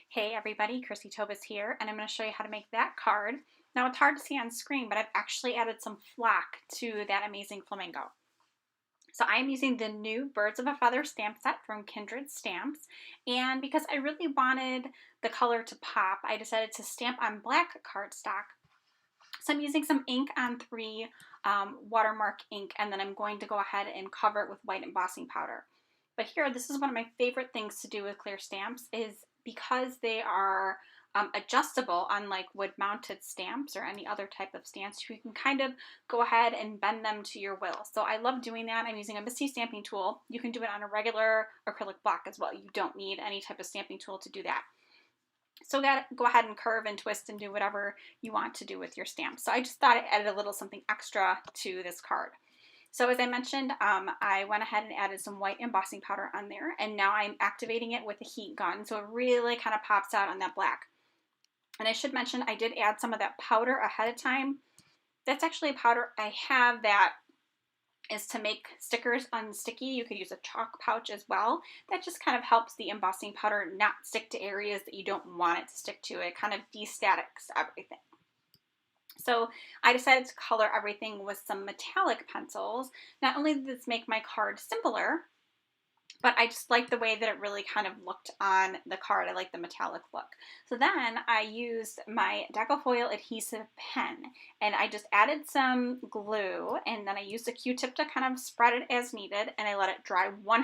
Hey everybody, Chrissy Tobis here, and I'm going to show you how to make that card. Now it's hard to see on screen, but I've actually added some flock to that amazing flamingo. So I'm using the new Birds of a Feather stamp set from Kindred Stamps, and because I really wanted the color to pop, I decided to stamp on black cardstock. So I'm using some ink on 3 watermark ink, and then I'm going to go ahead and cover it with white embossing powder. But here, this is one of my favorite things to do with clear stamps is because they are adjustable, unlike wood-mounted stamps or any other type of stamps, you can kind of go ahead and bend them to your will. So I love doing that. I'm using a MISTI stamping tool. You can do it on a regular acrylic block as well. You don't need any type of stamping tool to do that. So go ahead and curve and twist and do whatever you want to do with your stamp. So I just thought I added a little something extra to this card. So as I mentioned, I went ahead and added some white embossing powder on there, and now I'm activating it with a heat gun, so it really kind of pops out on that black. And I should mention, I did add some of that powder ahead of time. That's actually a powder I have that is to make stickers unsticky. You could use a chalk pouch as well. That just kind of helps the embossing powder not stick to areas that you don't want it to stick to. It kind of de-statics everything. So I decided to color everything with some metallic pencils. Not only did this make my card simpler, but I just like the way that it really kind of looked on the card. I like the metallic look. So then I used my Decofoil adhesive pen, and I just added some glue, and then I used a Q-tip to kind of spread it as needed, and I let it dry 100%.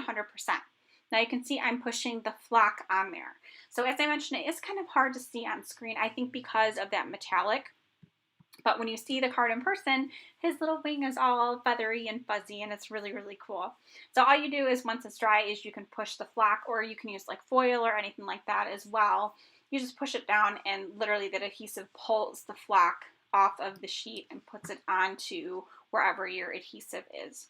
Now you can see I'm pushing the flock on there. So as I mentioned, it is kind of hard to see on screen, I think because of that metallic. But when you see the card in person, his little wing is all feathery and fuzzy, and it's really, really cool. So all you do is once it's dry is you can push the flock, or you can use like foil or anything like that as well. You just push it down, and literally that adhesive pulls the flock off of the sheet and puts it onto wherever your adhesive is.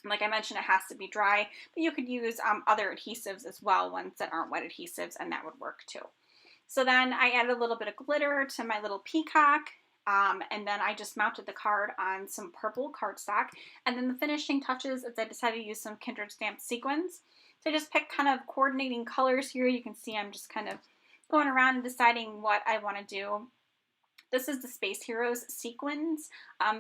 Like I mentioned, it has to be dry, but you could use other adhesives as well, ones that aren't wet adhesives, and that would work too. So then I added a little bit of glitter to my little peacock. And then I just mounted the card on some purple cardstock. And then the finishing touches is I decided to use some Kindred Stamps sequins. So I just picked kind of coordinating colors here. You can see I'm just kind of going around and deciding what I want to do. This is the Space Heroes sequins.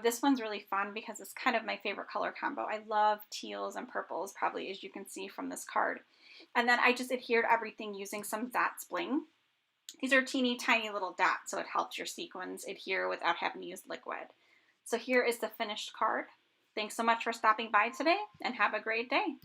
This one's really fun because it's kind of my favorite color combo. I love teals and purples, probably as you can see from this card. And then I just adhered everything using some Zats Bling. These are teeny tiny little dots, so it helps your sequins adhere without having to use liquid. So here is the finished card. Thanks so much for stopping by today, and have a great day.